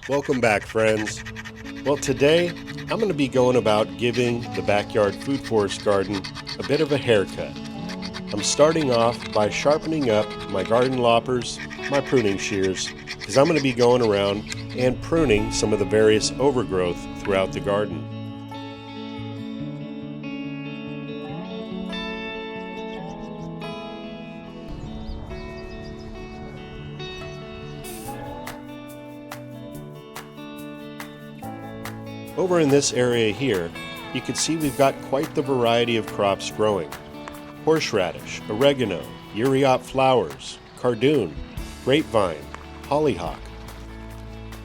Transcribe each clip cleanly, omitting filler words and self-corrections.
Welcome back, friends. Well, today I'm going to be going about giving the backyard food forest garden a bit of a haircut. I'm starting off by sharpening up my garden loppers, my pruning shears, because I'm going to be going around and pruning some of the various overgrowth throughout the garden. Over in this area here, you can see we've got quite the variety of crops growing. Horseradish, oregano, uriop flowers, cardoon, grapevine, hollyhock.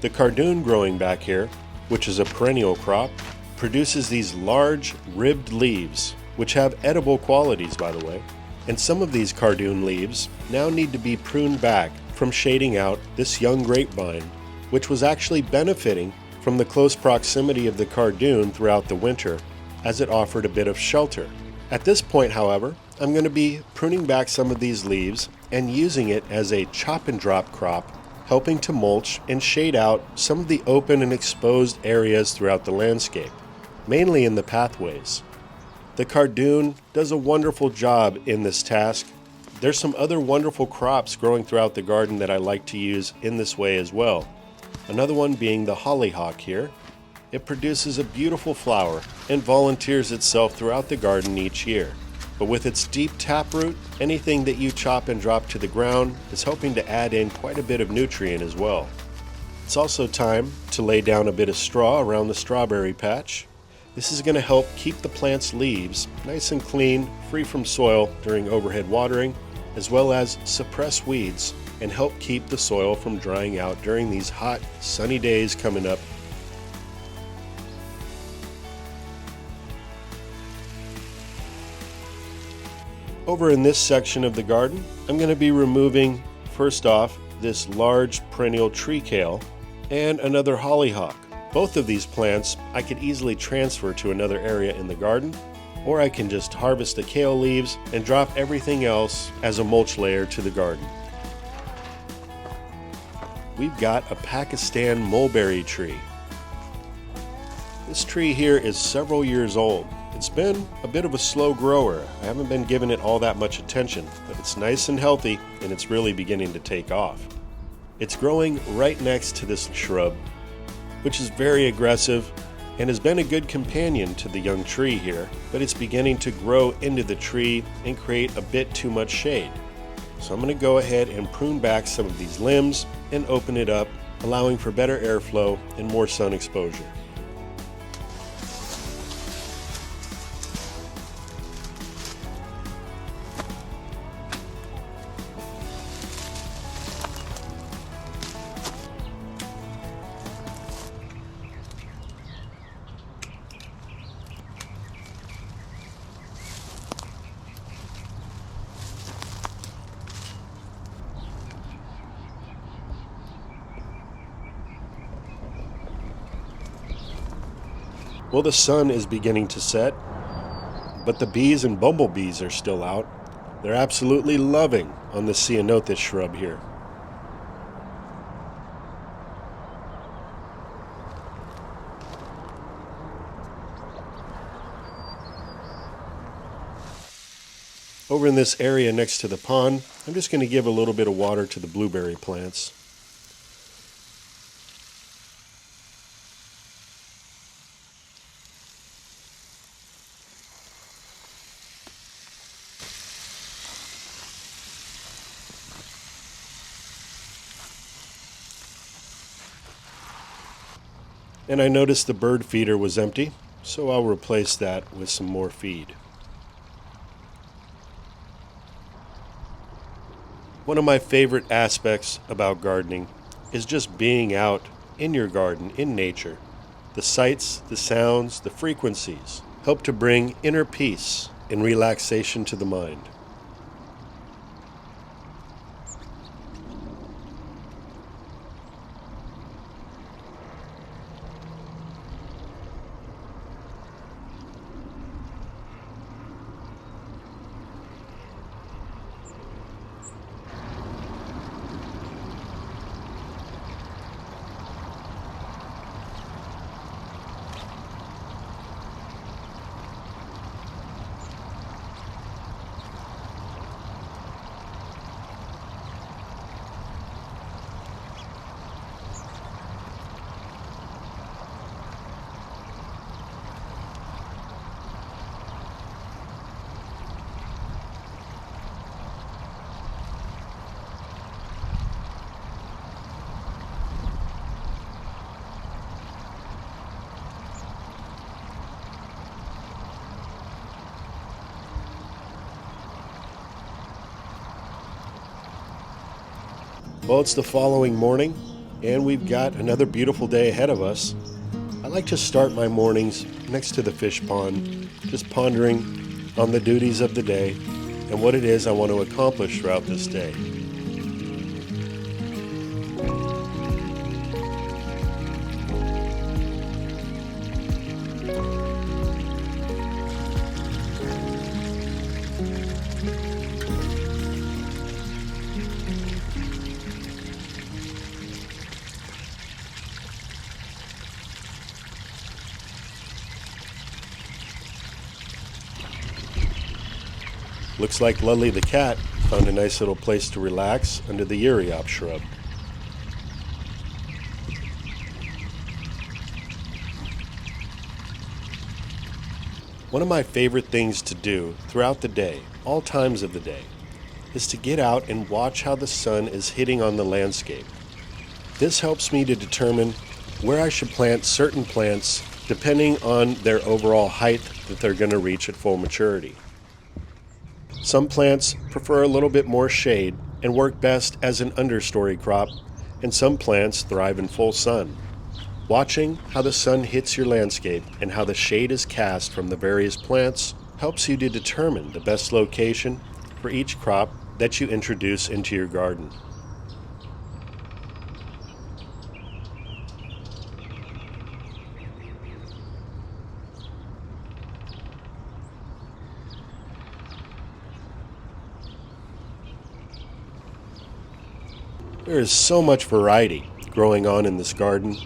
The cardoon growing back here, which is a perennial crop, produces these large ribbed leaves, which have edible qualities, by the way. And some of these cardoon leaves now need to be pruned back from shading out this young grapevine, which was actually benefiting from the close proximity of the cardoon throughout the winter, as it offered a bit of shelter. At this point, however, I'm going to be pruning back some of these leaves and using it as a chop and drop crop, helping to mulch and shade out some of the open and exposed areas throughout the landscape, mainly in the pathways. The cardoon does a wonderful job in this task. There's some other wonderful crops growing throughout the garden that I like to use in this way as well. Another one being the hollyhock here. It produces a beautiful flower and volunteers itself throughout the garden each year. But with its deep taproot, anything that you chop and drop to the ground is helping to add in quite a bit of nutrient as well. It's also time to lay down a bit of straw around the strawberry patch. This is going to help keep the plant's leaves nice and clean, free from soil during overhead watering, as well as suppress weeds and help keep the soil from drying out during these hot, sunny days coming up. Over in this section of the garden, I'm going to be removing, first off, this large perennial tree kale and another hollyhock. Both of these plants I could easily transfer to another area in the garden, or I can just harvest the kale leaves and drop everything else as a mulch layer to the garden. We've got a Pakistan mulberry tree. This tree here is several years old. It's been a bit of a slow grower. I haven't been giving it all that much attention, but it's nice and healthy and it's really beginning to take off. It's growing right next to this shrub, which is very aggressive and has been a good companion to the young tree here, but it's beginning to grow into the tree and create a bit too much shade. So I'm going to go ahead and prune back some of these limbs and open it up, allowing for better airflow and more sun exposure. Well, the sun is beginning to set, but the bees and bumblebees are still out. They're absolutely loving on the ceanothus shrub here. Over in this area next to the pond, I'm just going to give a little bit of water to the blueberry plants. And I noticed the bird feeder was empty, so I'll replace that with some more feed. One of my favorite aspects about gardening is just being out in your garden, in nature. The sights, the sounds, the frequencies help to bring inner peace and relaxation to the mind. Well, it's the following morning, and we've got another beautiful day ahead of us. I like to start my mornings next to the fish pond, just pondering on the duties of the day and what it is I want to accomplish throughout this day. Looks like Lully the cat found a nice little place to relax under the uriop shrub. One of my favorite things to do throughout the day, all times of the day, is to get out and watch how the sun is hitting on the landscape. This helps me to determine where I should plant certain plants depending on their overall height that they're going to reach at full maturity. Some plants prefer a little bit more shade and work best as an understory crop, and some plants thrive in full sun. Watching how the sun hits your landscape and how the shade is cast from the various plants helps you to determine the best location for each crop that you introduce into your garden. There is so much variety growing on in this garden.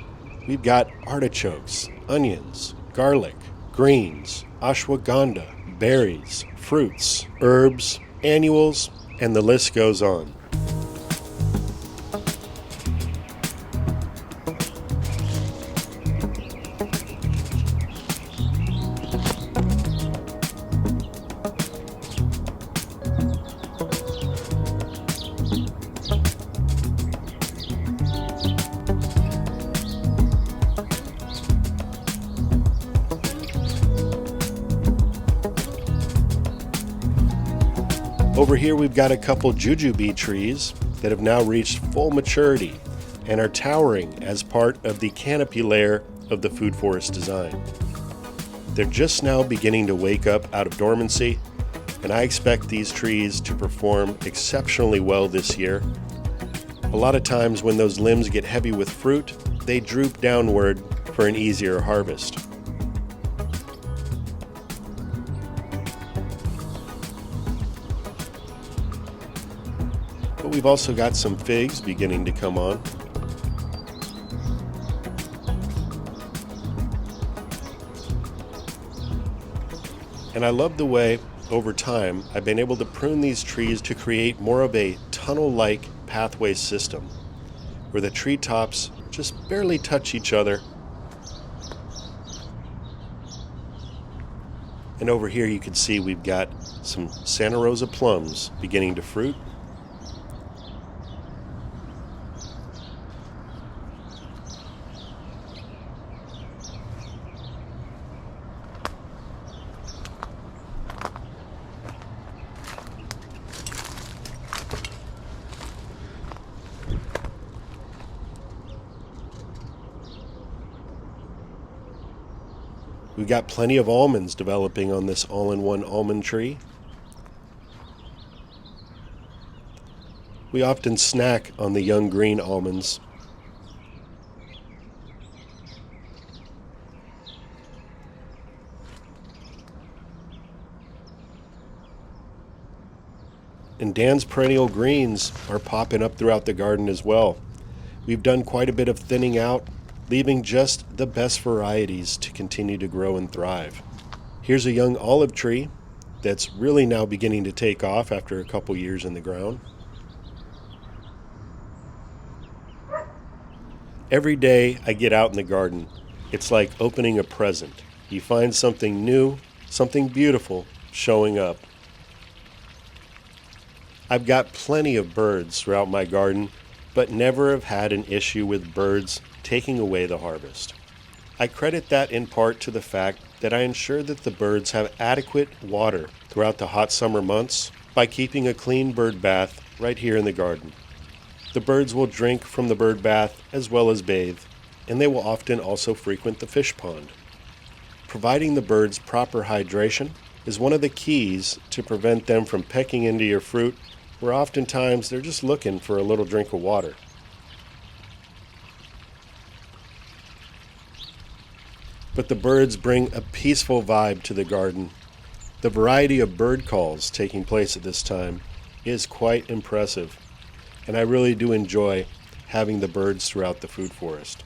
We've got artichokes, onions, garlic, greens, ashwagandha, berries, fruits, herbs, annuals, and the list goes on. Over here we've got a couple jujube trees that have now reached full maturity and are towering as part of the canopy layer of the food forest design. They're just now beginning to wake up out of dormancy, and I expect these trees to perform exceptionally well this year. A lot of times when those limbs get heavy with fruit, they droop downward for an easier harvest. But we've also got some figs beginning to come on. And I love the way, over time, I've been able to prune these trees to create more of a tunnel-like pathway system, where the treetops just barely touch each other. And over here you can see we've got some Santa Rosa plums beginning to fruit. We've got plenty of almonds developing on this all-in-one almond tree. We often snack on the young green almonds. And Dan's perennial greens are popping up throughout the garden as well. We've done quite a bit of thinning out, leaving just the best varieties to continue to grow and thrive. Here's a young olive tree that's really now beginning to take off after a couple years in the ground. Every day I get out in the garden, it's like opening a present. You find something new, something beautiful showing up. I've got plenty of birds throughout my garden, but never have had an issue with birds taking away the harvest. I credit that in part to the fact that I ensure that the birds have adequate water throughout the hot summer months by keeping a clean bird bath right here in the garden. The birds will drink from the bird bath as well as bathe, and they will often also frequent the fish pond. Providing the birds proper hydration is one of the keys to prevent them from pecking into your fruit, where oftentimes they're just looking for a little drink of water. But the birds bring a peaceful vibe to the garden. The variety of bird calls taking place at this time is quite impressive, and I really do enjoy having the birds throughout the food forest.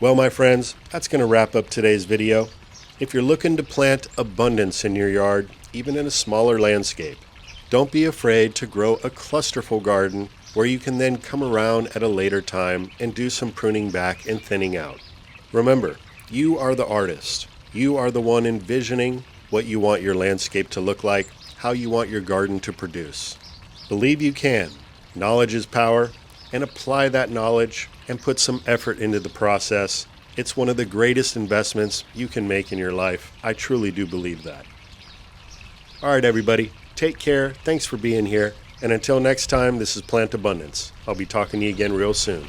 Well, my friends, that's going to wrap up today's video. If you're looking to plant abundance in your yard, even in a smaller landscape, don't be afraid to grow a clusterful garden where you can then come around at a later time and do some pruning back and thinning out. Remember, you are the artist. You are the one envisioning what you want your landscape to look like, how you want your garden to produce. Believe you can. Knowledge is power, and apply that knowledge and put some effort into the process. It's one of the greatest investments you can make in your life. I truly do believe that. All right, everybody, take care. Thanks for being here. And until next time, this is Plant Abundance. I'll be talking to you again real soon.